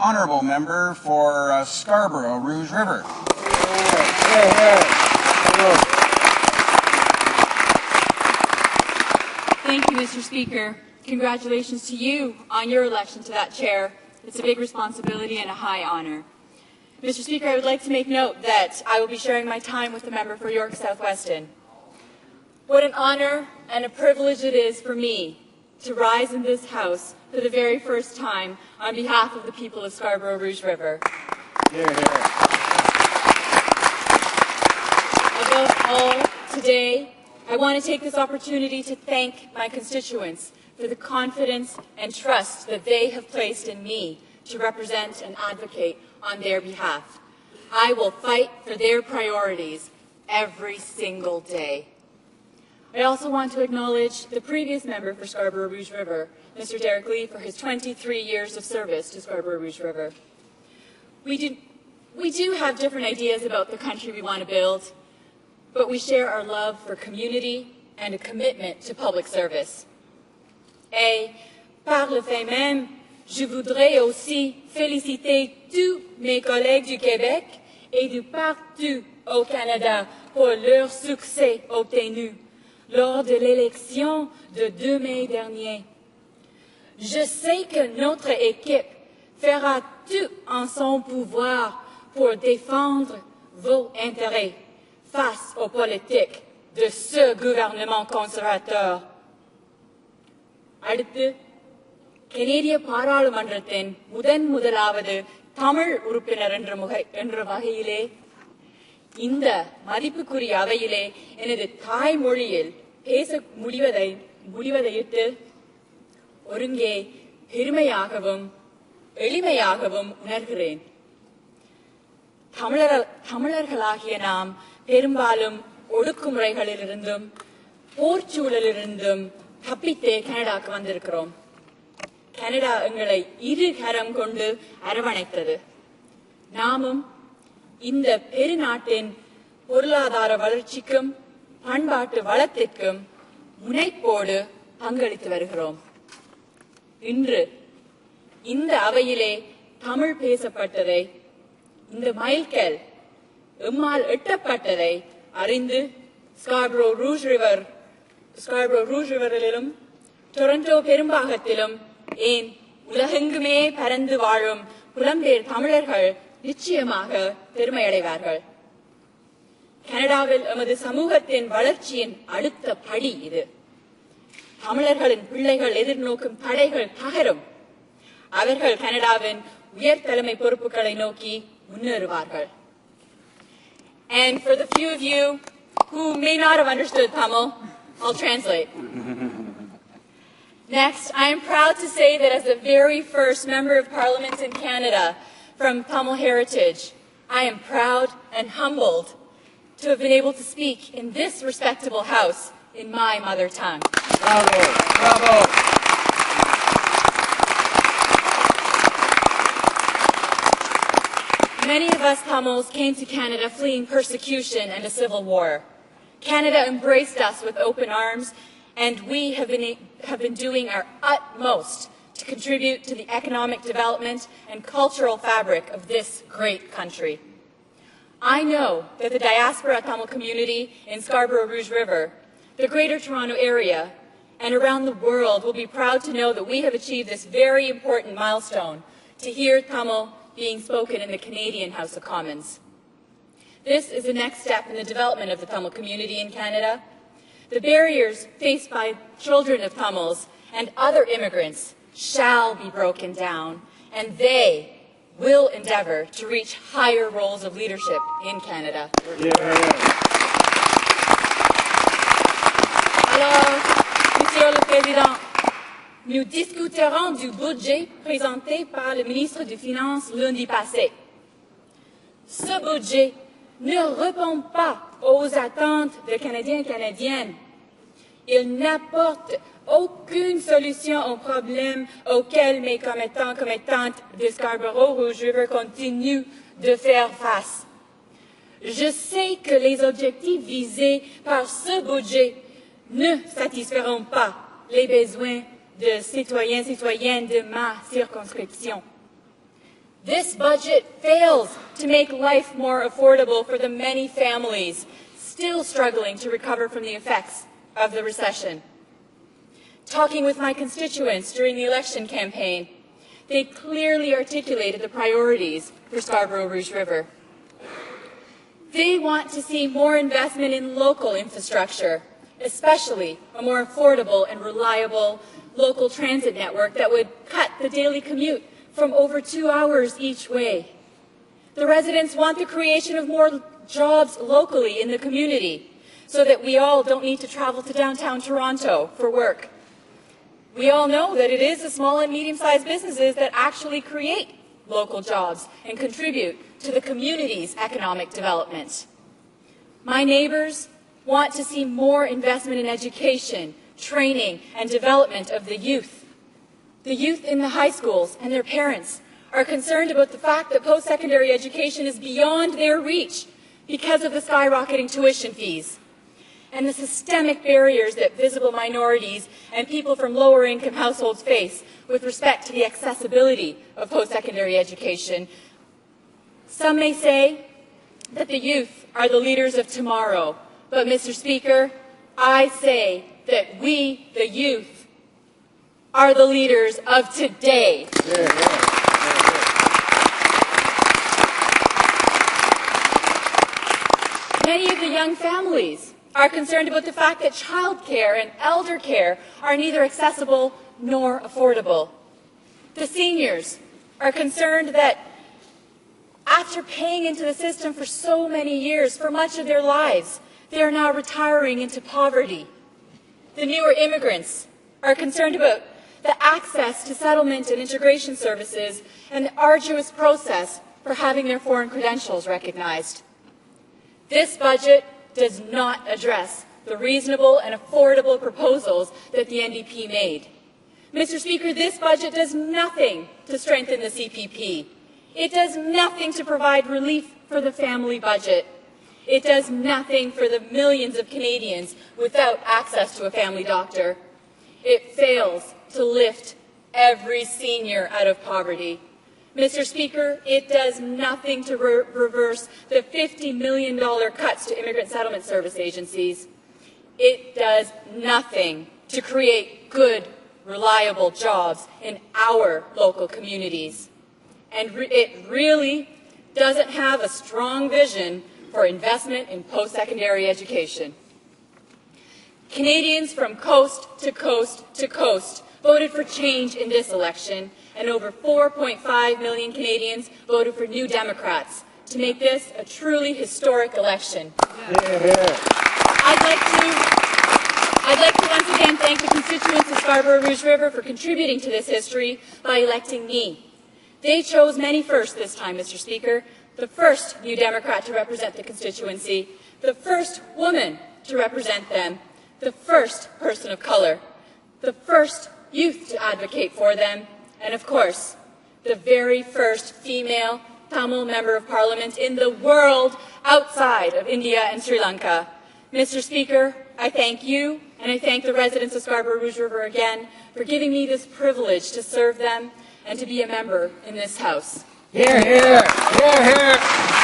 honorable member for Scarborough Rouge River. Thank you, Mr. Speaker. Congratulations to you on your election to that chair. It's a big responsibility and a high honor. Mr. Speaker, I would like to make note that I will be sharing my time with the member for York South-Weston. What an honor and a privilege it is for me to rise in this House for the very first time on behalf of the people of Scarborough Rouge River. Hear, hear. Above all, today, I want to take this opportunity to thank my constituents for the confidence and trust that they have placed in me to represent and advocate on their behalf. I will fight for their priorities every single day. I also want to acknowledge the previous member for Scarborough Rouge River, Mr. Derek Lee, for his 23 years of service to Scarborough Rouge River. We do have different ideas about the country we want to build, but we share our love for community and a commitment to public service. Et par le fait même, je voudrais aussi féliciter tous mes collègues du Québec et de partout au Canada pour leur succès obtenu lors de l'élection de 2 mai dernier. Je sais que notre équipe fera tout en son pouvoir pour défendre vos intérêts face aux politiques de ce gouvernement conservateur. அடுத்து கனேடிய பாராளுமன்றத்தின் முதலாவது தமிழ் உறுப்பினர் என்ற வகையிலே இந்த மதிப்புக்குரிய அவையிலே எனது தாய்மொழியில் பேச முடிவதையிட்டு ஒருங்கே பெருமையாகவும் எளிமையாகவும் உணர்கிறேன். தமிழர்களாகிய நாம் பெரும்பாலும் ஒடுக்குமுறைகளிலிருந்தும் போர்ச்சூழலிலிருந்தும் தப்பித்தே கனடாக்கு வந்திருக்கிறோம். கனடா எங்களை இரு கரம் கொண்டு அரவணைத்தது. நாமும் இந்த பெருநாட்டின் பொருளாதார வளர்ச்சிக்கும் பண்பாட்டு வளத்திற்கும் முனைப்போடு பங்களித்து வருகிறோம். இன்று இந்த அவையிலே தமிழ் பேசப்பட்டதை, இந்த மைல்கல் எம்மால் எட்டப்பட்டதை அறிந்து ஸ்கார்பரோ ரூஜ் ரிவரிலும் டொரண்டோ பெரும்பாகத்திலும் ஏன் உலகெங்குமே பறந்து வாழும் புலம்பெயர் தமிழர்கள் நிச்சயமாக பெருமையடைவார்கள். கனடாவில் எமது சமூகத்தின் வளர்ச்சியின் அடுத்த படி இது. தமிழர்களின் பிள்ளைகள் எதிர்நோக்கும் தடைகள் தகரும். அவர்கள் கனடாவின் உயர் தலைமை பொறுப்புகளை நோக்கி முன்னேறுவார்கள். And for the few of you who may not have understood Tamil, I'll translate. Next, I am proud to say that as the very first Member of Parliament in Canada from Tamil heritage, I am proud and humbled to have been able to speak in this respectable House in my mother tongue. Bravo, bravo. Many of us Tamils came to Canada fleeing persecution and a civil war. Canada embraced us with open arms, and we have been doing our utmost to contribute to the economic development and cultural fabric of this great country. I know that the diaspora Tamil community in Scarborough Rouge River, the Greater Toronto Area, and around the world will be proud to know that we have achieved this very important milestone to hear Tamil being spoken in the Canadian House of Commons. This is the next step in the development of the Tamil community in Canada. The barriers faced by children of Tamils and other immigrants shall be broken down, and they will endeavour to reach higher roles of leadership in Canada. Alors, Monsieur le Président, nous discuterons du budget présenté par le ministre des Finances lundi passé. Ce budget ne répond pas aux attentes des Canadiens et Canadiennes. Il n'apporte aucune solution aux problèmes auxquels mes commettantes de Scarborough Rouge River continuent de faire face. Je sais que les objectifs visés par ce budget ne satisferont pas les besoins de citoyens et citoyennes de ma circonscription. This budget fails to make life more affordable for the many families still struggling to recover from the effects of the recession. Talking with my constituents during the election campaign, they clearly articulated the priorities for Scarborough Rouge River. They want to see more investment in local infrastructure, especially a more affordable and reliable local transit network that would cut the daily commute from over 2 hours each way. The residents want the creation of more jobs locally in the community so that we all don't need to travel to downtown Toronto for work. We all know that it is the small and medium-sized businesses that actually create local jobs and contribute to the community's economic development. My neighbors want to see more investment in education, training, and development of the youth. The youth in the high schools and their parents are concerned about the fact that post-secondary education is beyond their reach because of the skyrocketing tuition fees and the systemic barriers that visible minorities and people from lower income households face with respect to the accessibility of post-secondary education. Some may say that the youth are the leaders of tomorrow, but Mr. Speaker, I say that we, the youth, are the leaders of today. Many of the young families are concerned about the fact that childcare and elder care are neither accessible nor affordable. The seniors are concerned that after paying into the system for so many years, for much of their lives, they are now retiring into poverty. The newer immigrants are concerned about the access to settlement and integration services and the arduous process for having their foreign credentials recognized. This budget does not address the reasonable and affordable proposals that the NDP made. Mr. Speaker, this budget does nothing to strengthen the CPP. It does nothing to provide relief for the family budget. It does nothing for the millions of Canadians without access to a family doctor. It fails to lift every senior out of poverty. Mr. Speaker, it does nothing to reverse the $50 million cuts to immigrant settlement service agencies. It does nothing to create good, reliable jobs in our local communities. And it really doesn't have a strong vision for investment in post-secondary education. Canadians from coast to coast to coast voted for change in this election, and over 4.5 million Canadians voted for New Democrats to make this a truly historic election. I'd like to once again thank the constituents of Scarborough Rouge River for contributing to this history by electing me. They chose many firsts this time, Mr. Speaker. The first New Democrat to represent the constituency, the first woman to represent them, the first person of color, the first youth to advocate for them, and of course, the very first female Tamil Member of Parliament in the world outside of India and Sri Lanka. Mr. Speaker, I thank you and I thank the residents of Scarborough Rouge River again for giving me this privilege to serve them and to be a member in this House. Hear, hear, hear, hear.